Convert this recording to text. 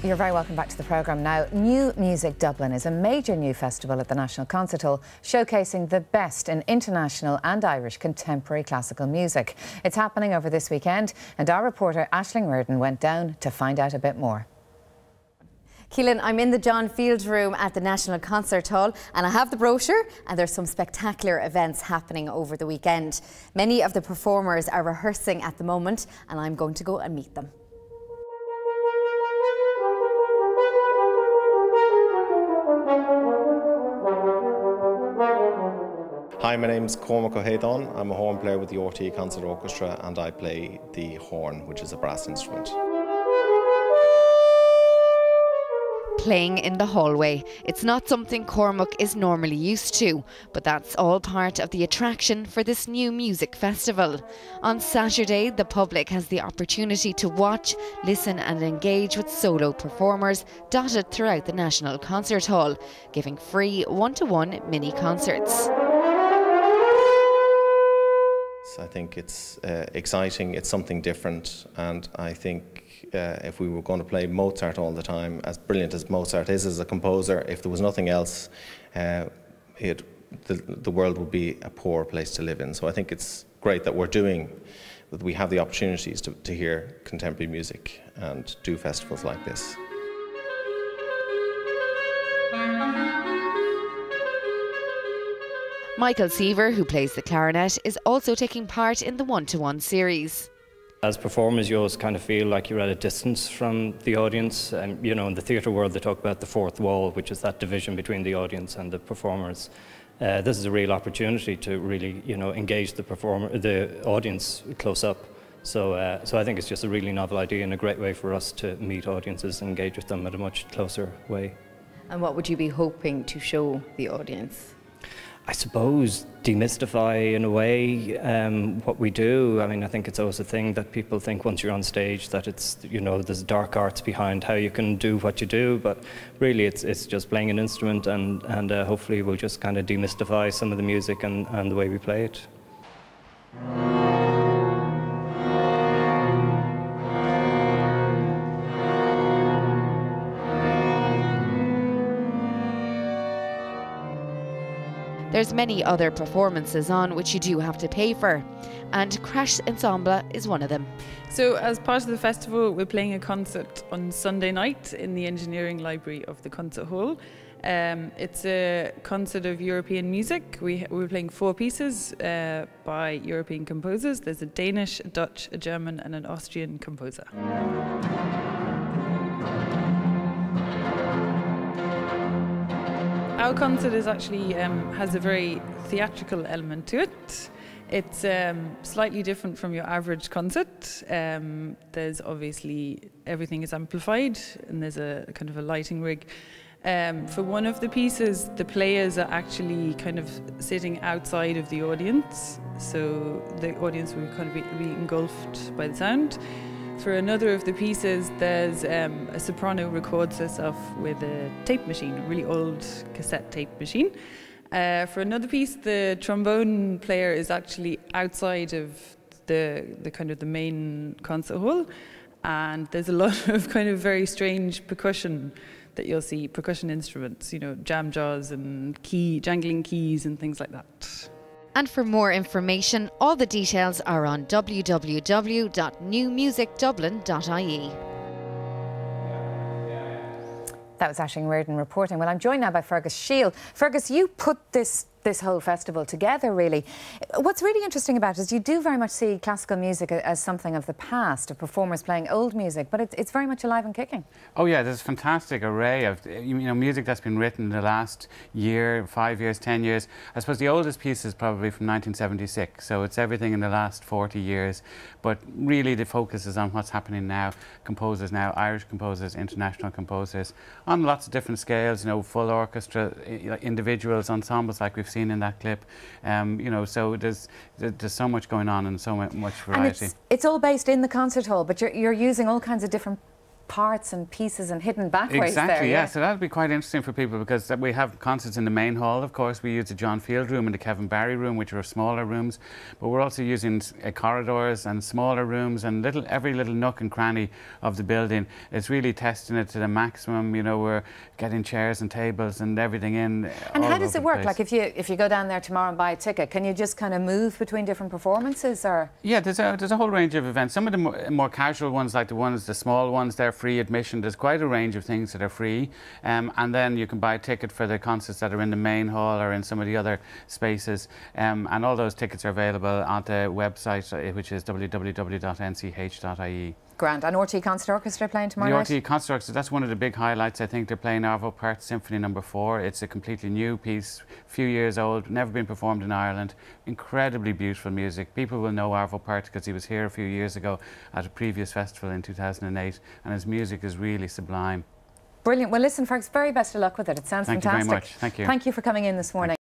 You're very welcome back to the programme now. New Music Dublin is a major new festival at the National Concert Hall, showcasing the best in international and Irish contemporary classical music. It's happening over this weekend, and our reporter Aisling Riordan went down to find out a bit more. Keelin, I'm in the John Field room at the National Concert Hall and I have the brochure, and there's some spectacular events happening over the weekend. Many of the performers are rehearsing at the moment and I'm going to go and meet them. Hi, my name is Cormac O. I'm a horn player with the RTÉ Concert Orchestra and I play the horn, which is a brass instrument. Playing in the hallway. It's not something Cormac is normally used to, but that's all part of the attraction for this new music festival. On Saturday, the public has the opportunity to watch, listen and engage with solo performers dotted throughout the National Concert Hall, giving free one-to-one mini concerts. I think it's exciting, it's something different, and I think if we were going to play Mozart all the time, as brilliant as Mozart is as a composer, if there was nothing else, the world would be a poor place to live in. So I think it's great that we have the opportunities to hear contemporary music and do festivals like this. Michael Seaver, who plays the clarinet, is also taking part in the one-to-one series. As performers, you always kind of feel like you're at a distance from the audience. And, you know, in the theatre world, they talk about the fourth wall, which is that division between the audience and the performers. This is a real opportunity to really, you know, engage the audience close up. So I think it's just a really novel idea and a great way for us to meet audiences and engage with them in a much closer way. And what would you be hoping to show the audience? I suppose demystify in a way what we do. I mean, I think it's always a thing that people think once you're on stage that it's, you know, there's dark arts behind how you can do what you do, but really it's just playing an instrument, and hopefully we'll just kind of demystify some of the music and the way we play it. There's many other performances on which you do have to pay for, and Crash Ensemble is one of them. So as part of the festival, we're playing a concert on Sunday night in the Engineering Library of the Concert Hall. It's a concert of European music. We're playing 4 pieces by European composers. There's a Danish, a Dutch, a German and an Austrian composer. Our concert is actually has a very theatrical element to it. It's slightly different from your average concert. There's obviously everything is amplified, and there's a kind of a lighting rig. For one of the pieces, the players are actually kind of sitting outside of the audience, so the audience will kind of be engulfed by the sound. For another of the pieces, there's a soprano records herself with a tape machine, a really old cassette tape machine. For another piece, the trombone player is actually outside of the kind of the main concert hall, and there's a lot of kind of very strange percussion that you'll see, percussion instruments, you know, jam jaws and jangling keys and things like that. And for more information, all the details are on www.newmusicdublin.ie. That was Aisling Riordan reporting. Well, I'm joined now by Fergus Sheil. Fergus, you put this whole festival together, really. What's really interesting about it is you do very much see classical music as something of the past, of performers playing old music, but it's very much alive and kicking. Oh yeah, there's a fantastic array of, you know, music that's been written in the last year, 5 years, 10 years. I suppose the oldest piece is probably from 1976, so it's everything in the last 40 years. But really the focus is on what's happening now. Composers now, Irish composers, international composers, on lots of different scales, you know, full orchestra, individuals, ensembles like we've seen in that clip. You know, so there's so much going on and so much variety. And it's all based in the concert hall, but you're using all kinds of different parts and pieces and hidden backways exactly, there. yeah. So that'll be quite interesting for people, because we have concerts in the main hall, of course. We use the John Field room and the Kevin Barry room, which are smaller rooms, but we're also using corridors and smaller rooms and every little nook and cranny of the building. It's really testing it to the maximum. You know, we're getting chairs and tables and everything in. And how does it work? Like if you go down there tomorrow and buy a ticket, can you just kind of move between different performances, or? Yeah, there's a whole range of events. Some of the more casual ones, like the small ones, they're free admission. There's quite a range of things that are free, and then you can buy a ticket for the concerts that are in the main hall or in some of the other spaces, and all those tickets are available on the website, which is www.nch.ie. Grand. And RTÉ Concert Orchestra playing tomorrow night? The RTÉ Concert Orchestra, that's one of the big highlights. I think they're playing Arvo Pärt Symphony No. 4. It's a completely new piece, a few years old, never been performed in Ireland. Incredibly beautiful music. People will know Arvo Pärt because he was here a few years ago at a previous festival in 2008, and his music is really sublime. Brilliant. Well, listen, Fergus, very best of luck with it. It sounds fantastic. Thank you very much. Thank you. Thank you for coming in this morning.